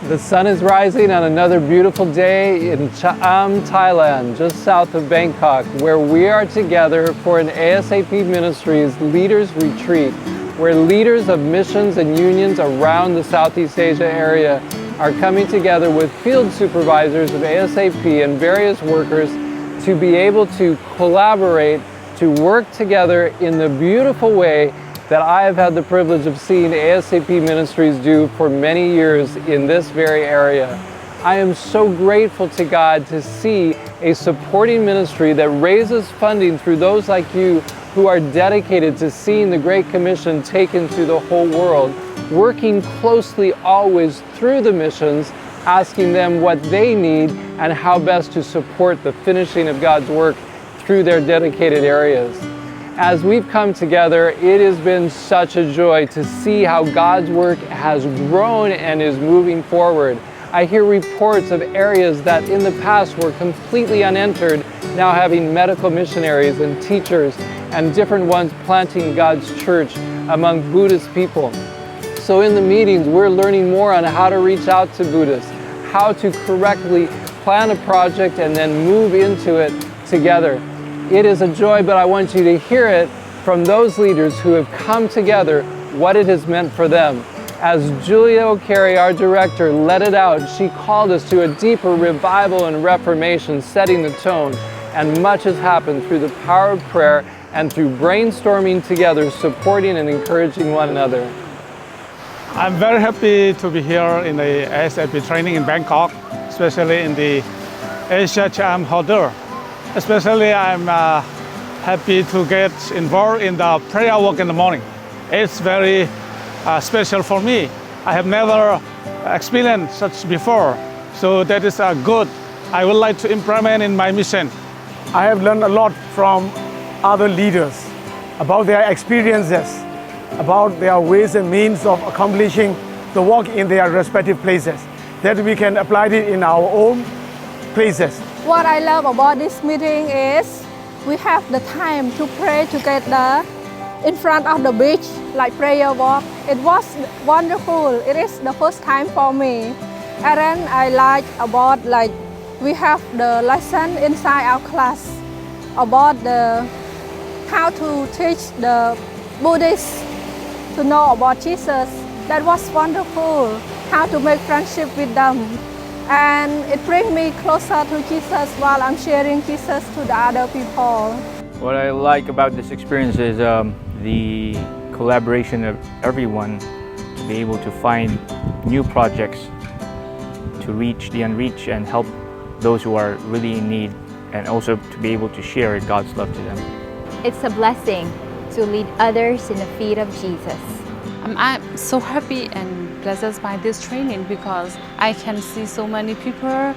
The sun is rising on another beautiful day in Cham, Thailand, just south of Bangkok, where we are together for an ASAP Ministries Leaders Retreat, where leaders of missions and unions around the Southeast Asia area are coming together with field supervisors of ASAP and various workers to be able to collaborate, to work together in the beautiful way that I have had the privilege of seeing ASAP Ministries do for many years in this very area. I am so grateful to God to see a supporting ministry that raises funding through those like you who are dedicated to seeing the Great Commission taken to the whole world, working closely always through the missions, asking them what they need and how best to support the finishing of God's work through their dedicated areas. As we've come together, it has been such a joy to see how God's work has grown and is moving forward. I hear reports of areas that in the past were completely unentered, now having medical missionaries and teachers and different ones planting God's church among Buddhist people. So in the meetings, we're learning more on how to reach out to Buddhists, how to correctly plan a project and then move into it together. It is a joy, but I want you to hear it from those leaders who have come together, what it has meant for them. As Julia O'Carey, our director, let it out, she called us to a deeper revival and reformation, setting the tone. And much has happened through the power of prayer and through brainstorming together, supporting and encouraging one another. I'm very happy to be here in the ASAP training in Bangkok, especially in the Asia Cham Hodder. Especially I'm happy to get involved in the prayer work in the morning. It's very special for me. I have never experienced such before, so that is good. I would like to implement in my mission. I have learned a lot from other leaders about their experiences, about their ways and means of accomplishing the work in their respective places, that we can apply it in our own places. What I love about this meeting is we have the time to pray together in front of the beach, like prayer walk. It was wonderful. It is the first time for me. And then I like about we have the lesson inside our class about how to teach the Buddhists to know about Jesus. That was wonderful. How to make friendship with them. And it brings me closer to Jesus while I'm sharing Jesus to the other people. What I like about this experience is the collaboration of everyone to be able to find new projects to reach the unreached and help those who are really in need, and also to be able to share God's love to them. It's a blessing to lead others in the feet of Jesus. I'm so happy and blessed by this training because I can see so many people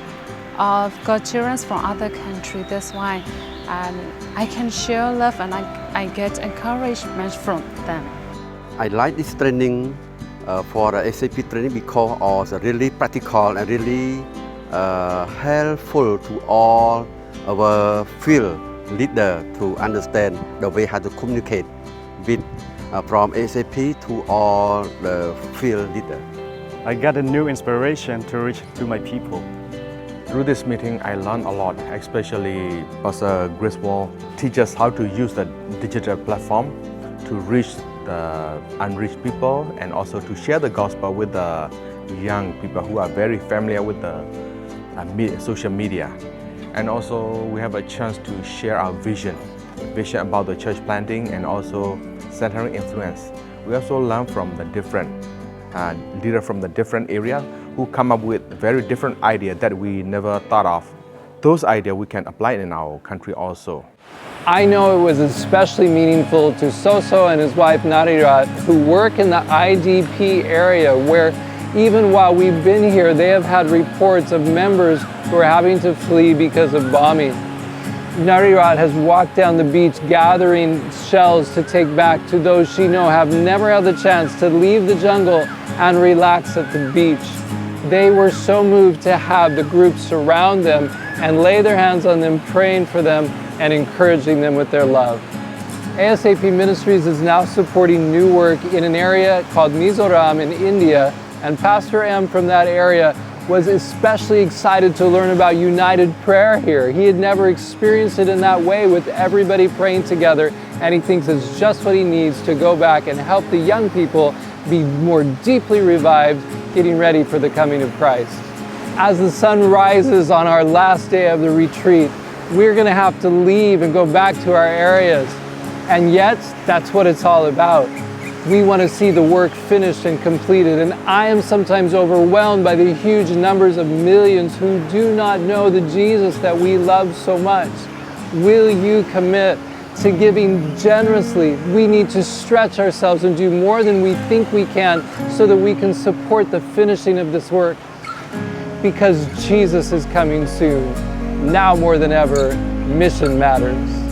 of God children from other countries. That's why I can share love and I get encouragement from them. I like this training for the ASAP training because it's really practical and really helpful to all our field leaders to understand the way how to communicate with from ASAP to all the field leaders. I got a new inspiration to reach to my people. Through this meeting, I learned a lot, especially Pastor Grace Wall teach us how to use the digital platform to reach the unreached people and also to share the gospel with the young people who are very familiar with the social media. And also we have a chance to share our vision about the church planting and also centering influence. We also learn from the different leaders from the different areas who come up with very different ideas that we never thought of. Those ideas we can apply in our country also. I know it was especially meaningful to Soso and his wife Narirat, who work in the IDP area, where even while we've been here, they have had reports of members who are having to flee because of bombing. Narirat has walked down the beach gathering shells to take back to those she knows have never had the chance to leave the jungle and relax at the beach. They were so moved to have the group surround them and lay their hands on them, praying for them and encouraging them with their love. ASAP Ministries is now supporting new work in an area called Mizoram in India, And Pastor M from that area was especially excited to learn about united prayer here. He had never experienced it in that way with everybody praying together, and he thinks it's just what he needs to go back and help the young people be more deeply revived, getting ready for the coming of Christ. As the sun rises on our last day of the retreat, we're going to have to leave and go back to our areas. And yet, that's what it's all about. We want to see the work finished and completed, and I am sometimes overwhelmed by the huge numbers of millions who do not know the Jesus that we love so much. Will you commit to giving generously? We need to stretch ourselves and do more than we think we can so that we can support the finishing of this work, because Jesus is coming soon. Now more than ever, mission matters.